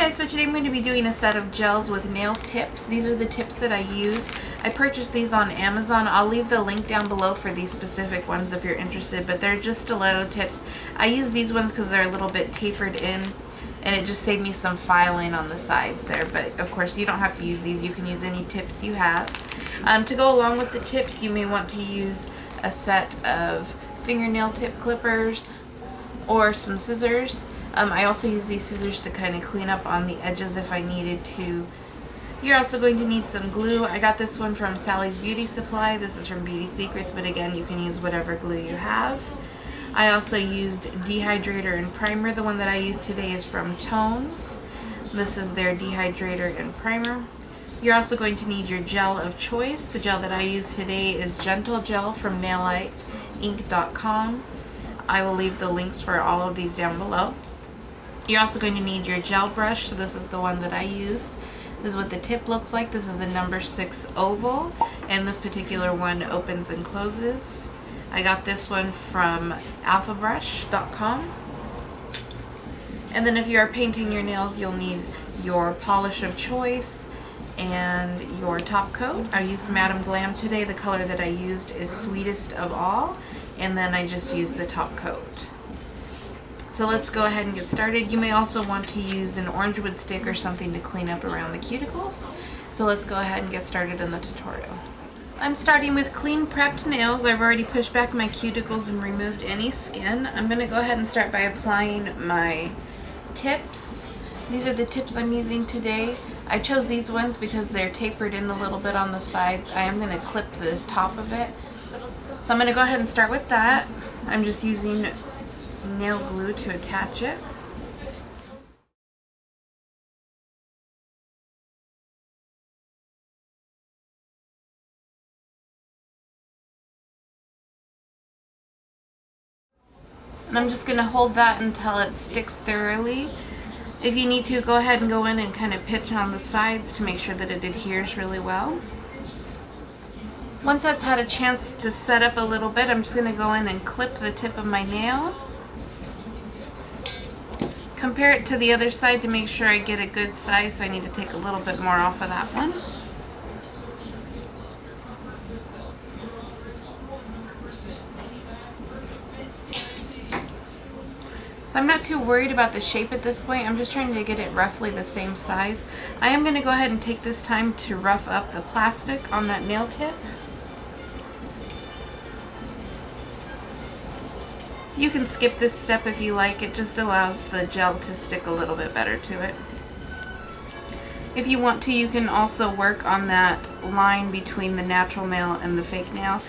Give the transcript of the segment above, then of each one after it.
guys, so today I'm going to be doing a set of gels with nail tips. These are the tips that I use. I purchased these on Amazon. I'll leave the link down below for these specific ones if you're interested, but they're just stiletto tips. I use these ones because they're a little bit tapered in, and it just saved me some filing on the sides there. But of course, you don't have to use these. You can use any tips you have. To go along with the tips, you may want to use a set of fingernail tip clippers or some scissors. I also use these scissors to kind of clean up on the edges if I needed to. You're also going to need some glue. I got this one from Sally's Beauty Supply. This is from Beauty Secrets, but again, you can use whatever glue you have. I also used dehydrator and primer. The one that I use today is from Tones. This is their dehydrator and primer. You're also going to need your gel of choice. The gel that I use today is Gentle Gel from naillightinc.com. I will leave the links for all of these down below. You're also going to need your gel brush. So this is the one that I used. This is what the tip looks like. This is a number 6 oval, and this particular one opens and closes. I got this one from alphabrush.com. And then if you are painting your nails, you'll need your polish of choice and your top coat. I used Madam Glam today. The color that I used is Sweetest of All, and then I just used the top coat. So let's go ahead and get started. You may also want to use an orange wood stick or something to clean up around the cuticles. So let's go ahead and get started in the tutorial. I'm starting with clean prepped nails. I've already pushed back my cuticles and removed any skin. I'm going to go ahead and start by applying my tips. These are the tips I'm using today. I chose these ones because they're tapered in a little bit on the sides. I am going to clip the top of it. So I'm going to go ahead and start with that. I'm just using nail glue to attach it. And I'm just going to hold that until it sticks thoroughly. If you need to, go ahead and go in and kind of pinch on the sides to make sure that it adheres really well. Once that's had a chance to set up a little bit, I'm just going to go in and clip the tip of my nail. Compare it to the other side to make sure I get a good size, so I need to take a little bit more off of that one. So I'm not too worried about the shape at this point. I'm just trying to get it roughly the same size. I am going to go ahead and take this time to rough up the plastic on that nail tip. You can skip this step if you like. It just allows the gel to stick a little bit better to it. If you want to, you can also work on that line between the natural nail and the fake nail.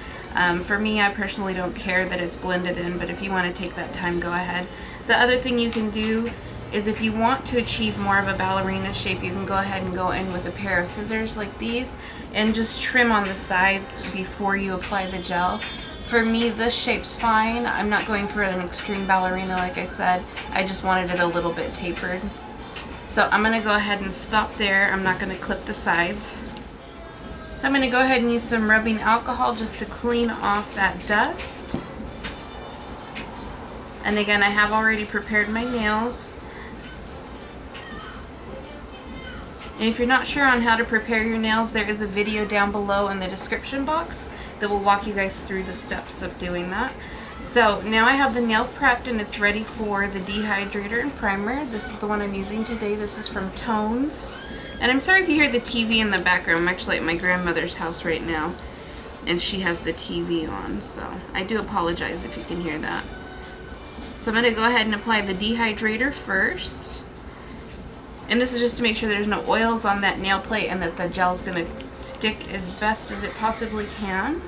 For me, I personally don't care that it's blended in, but if you want to take that time, go ahead. The other thing you can do is if you want to achieve more of a ballerina shape, you can go ahead and go in with a pair of scissors like these and just trim on the sides before you apply the gel. For me, this shape's fine. I'm not going for an extreme ballerina like I said. I just wanted it a little bit tapered. So I'm going to go ahead and stop there. I'm not going to clip the sides. So I'm going to go ahead and use some rubbing alcohol just to clean off that dust. And again, I have already prepared my nails. And if you're not sure on how to prepare your nails, there is a video down below in the description box that will walk you guys through the steps of doing that. So now I have the nail prepped and it's ready for the dehydrator and primer. This is the one I'm using today. This is from Tones. And I'm sorry if you hear the TV in the background. I'm actually at my grandmother's house right now and she has the TV on, so I do apologize if you can hear that. So I'm going to go ahead and apply the dehydrator first. And this is just to make sure there's no oils on that nail plate and that the gel is going to stick as best as it possibly can.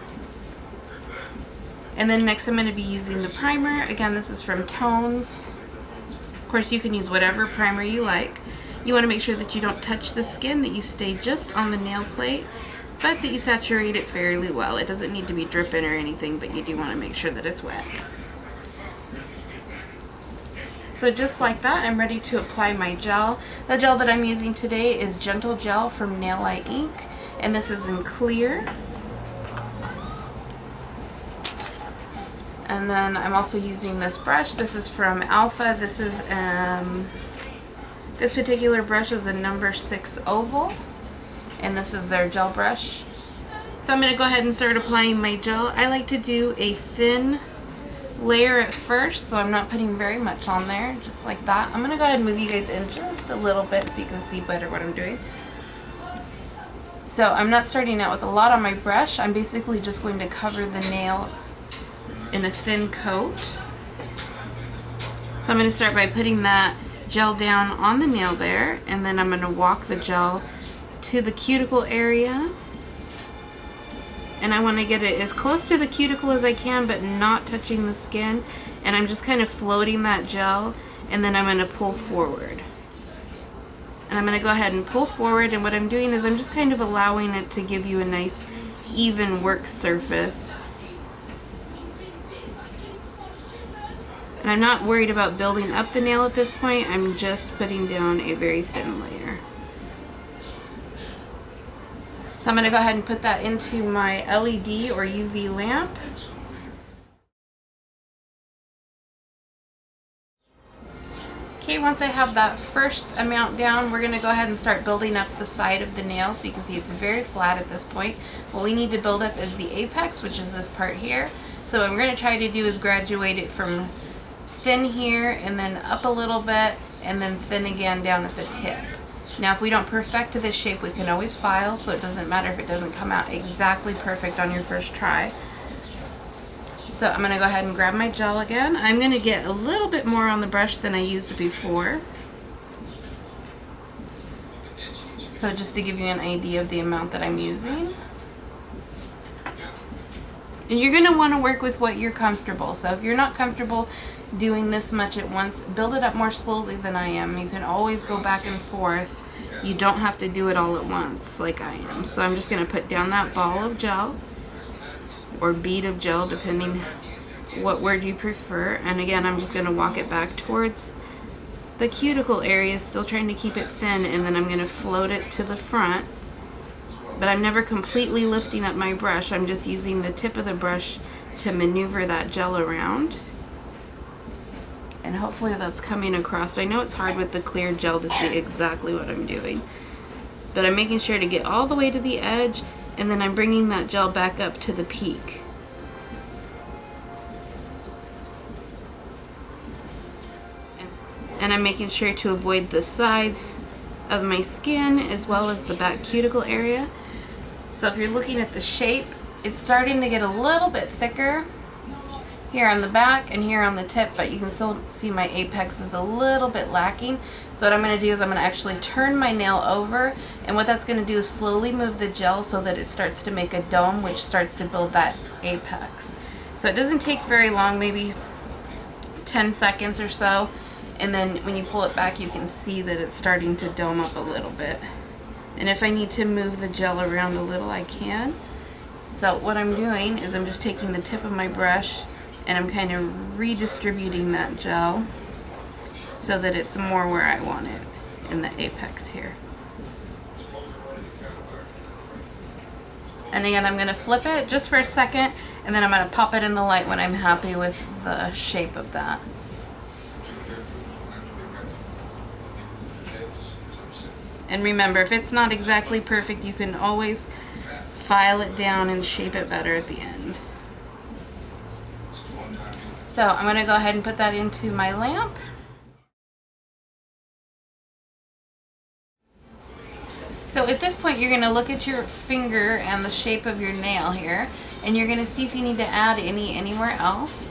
And then next I'm going to be using the primer. Again, this is from Tones. Of course, you can use whatever primer you like. You want to make sure that you don't touch the skin, that you stay just on the nail plate, but that you saturate it fairly well. It doesn't need to be dripping or anything, but you do want to make sure that it's wet. So just like that, I'm ready to apply my gel. The gel that I'm using today is Gentle Gel from Nail Light Inc. And this is in clear. And then I'm also using this brush. This is from Alpha. This is This particular brush is a number 6 oval, and this is their gel brush. So I'm going to go ahead and start applying my gel. I like to do a thin layer at first, so I'm not putting very much on there, just like that. I'm going to go ahead and move you guys in just a little bit so you can see better what I'm doing. So I'm not starting out with a lot on my brush. I'm basically just going to cover the nail in a thin coat. So I'm going to start by putting that gel down on the nail there, and then I'm going to walk the gel to the cuticle area. And I want to get it as close to the cuticle as I can, but not touching the skin. And I'm just kind of floating that gel, and then I'm going to pull forward. And I'm going to go ahead and pull forward, and what I'm doing is I'm just kind of allowing it to give you a nice even work surface. And I'm not worried about building up the nail at this point. I'm just putting down a very thin layer. So I'm going to go ahead and put that into my LED or UV lamp. Okay, once I have that first amount down, we're going to go ahead and start building up the side of the nail. So you can see it's very flat at this point. What we need to build up is the apex, which is this part here. So what we're going to try to do is graduate it from thin here and then up a little bit and then thin again down at the tip. Now if we don't perfect this shape, we can always file, so it doesn't matter if it doesn't come out exactly perfect on your first try. So I'm going to go ahead and grab my gel again. I'm going to get a little bit more on the brush than I used before. So just to give you an idea of the amount that I'm using. And you're going to want to work with what you're comfortable. So if you're not comfortable doing this much at once, build it up more slowly than I am. You can always go back and forth. You don't have to do it all at once like I am. So I'm just going to put down that ball of gel or bead of gel, depending what word you prefer. And again, I'm just going to walk it back towards the cuticle area, still trying to keep it thin, and then I'm going to float it to the front. But I'm never completely lifting up my brush. I'm just using the tip of the brush to maneuver that gel around. And hopefully that's coming across. I know it's hard with the clear gel to see exactly what I'm doing. But I'm making sure to get all the way to the edge, and then I'm bringing that gel back up to the peak. And I'm making sure to avoid the sides of my skin as well as the back cuticle area. So if you're looking at the shape, it's starting to get a little bit thicker here on the back and here on the tip, but you can still see my apex is a little bit lacking. So what I'm going to do is I'm going to actually turn my nail over, and what that's going to do is slowly move the gel so that it starts to make a dome, which starts to build that apex. So it doesn't take very long, maybe 10 seconds or so, and then when you pull it back you can see that it's starting to dome up a little bit. And if I need to move the gel around a little, I can. So what I'm doing is I'm just taking the tip of my brush and I'm kind of redistributing that gel so that it's more where I want it in the apex here. And again, I'm going to flip it just for a second, and then I'm going to pop it in the light when I'm happy with the shape of that. And remember, if it's not exactly perfect, you can always file it down and shape it better at the end. So I'm going to go ahead and put that into my lamp. So at this point you're going to look at your finger and the shape of your nail here, and you're going to see if you need to add anywhere else.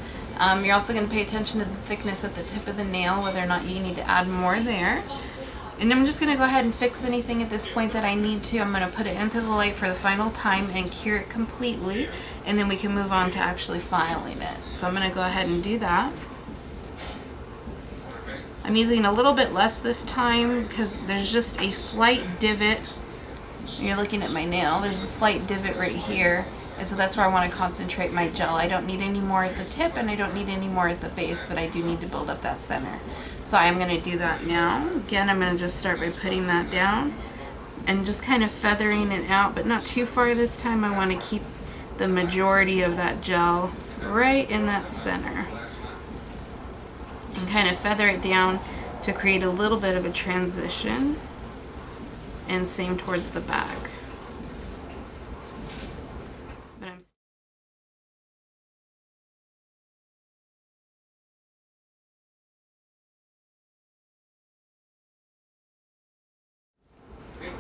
You're also going to pay attention to the thickness at the tip of the nail, whether or not you need to add more there. And I'm just going to go ahead and fix anything at this point that I need to. I'm going to put it into the light for the final time and cure it completely, and then we can move on to actually filing it. So I'm going to go ahead and do that. I'm using a little bit less this time because there's just a slight divot. When you're looking at my nail, there's a slight divot right here, and so that's where I want to concentrate my gel. I don't need any more at the tip and I don't need any more at the base, but I do need to build up that center. So I'm going to do that now. Again, I'm going to just start by putting that down and just kind of feathering it out, but not too far this time. I want to keep the majority of that gel right in that center and kind of feather it down to create a little bit of a transition, and same towards the back. But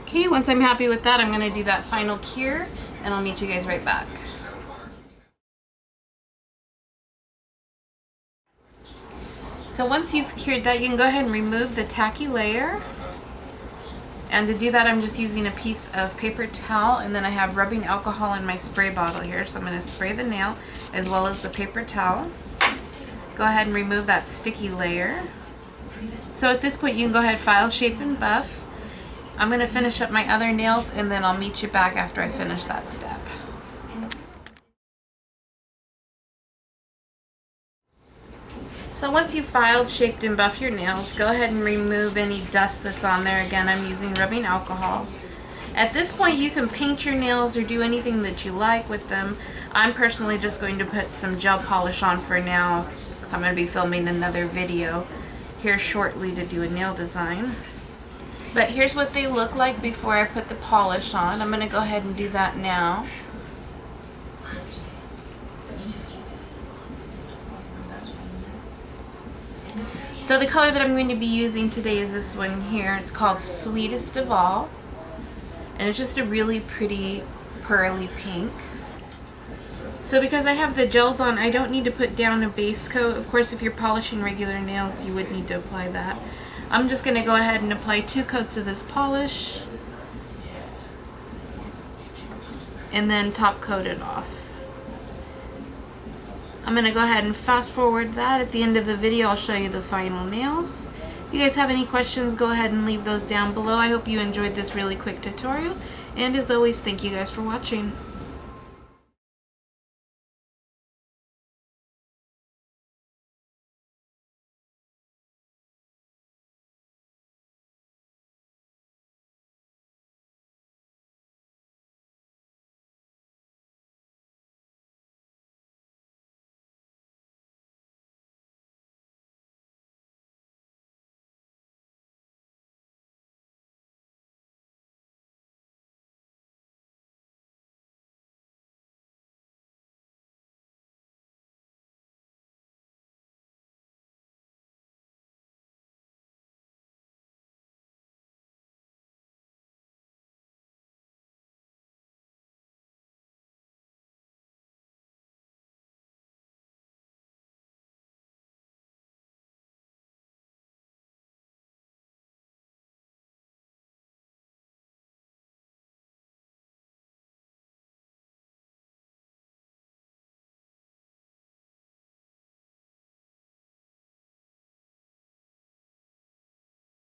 okay, once I'm happy with that, I'm going to do that final cure, and I'll meet you guys right back. So once you've cured that, you can go ahead and remove the tacky layer. And to do that, I'm just using a piece of paper towel, and then I have rubbing alcohol in my spray bottle here. So I'm going to spray the nail as well as the paper towel. Go ahead and remove that sticky layer. So at this point, you can go ahead, file, shape, and buff. I'm going to finish up my other nails, and then I'll meet you back after I finish that step. So once you've filed, shaped, and buffed your nails, go ahead and remove any dust that's on there. Again, I'm using rubbing alcohol. At this point, you can paint your nails or do anything that you like with them. I'm personally just going to put some gel polish on for now, because I'm going to be filming another video here shortly to do a nail design. But here's what they look like before I put the polish on. I'm going to go ahead and do that now. So the color that I'm going to be using today is this one here. It's called Sweetest of All. And it's just a really pretty pearly pink. So because I have the gels on, I don't need to put down a base coat. Of course, if you're polishing regular nails, you would need to apply that. I'm just going to go ahead and apply 2 coats of this polish. And then top coat it off. I'm going to go ahead and fast forward that. At the end of the video, I'll show you the final nails. If you guys have any questions, go ahead and leave those down below. I hope you enjoyed this really quick tutorial. And as always, thank you guys for watching.